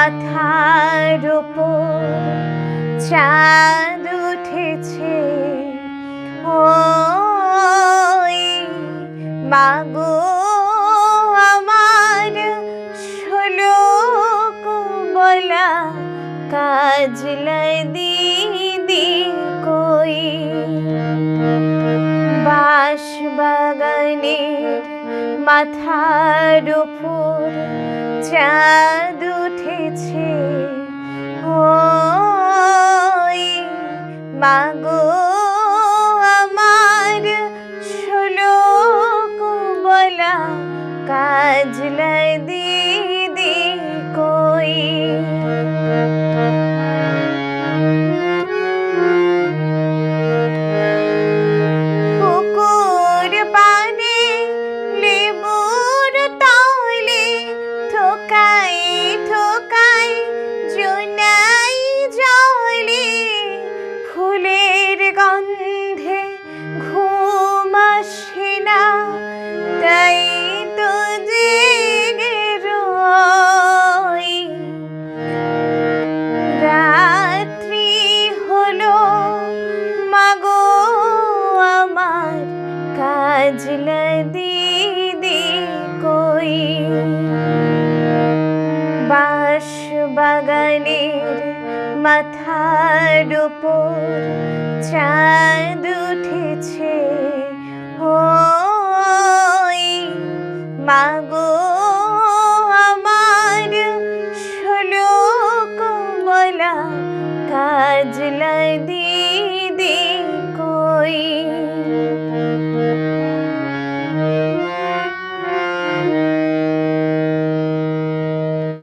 মাথার উপর চাঁদ উঠেছে, ওই মাগো আমার শোলক বলা কাজলাই দিদি কই। বাঁশ বাগানের মাথার উপর চাঁদ উঠেছে, ওই মাগো আমার শোলক বলা কাজলাই দিদি কই। পুকুর পাড়ে লেবুর তলে থোকাই থোকাই জোনাই জলে, ফুলের গন্ধে ঘুম আসে না, তাই তো জেগে রই। রাত্রি হলো মাগো আমার কাজলাই দিদি কই। বাঁশ বাগানের মাথার উপর চাঁদ উঠেছে,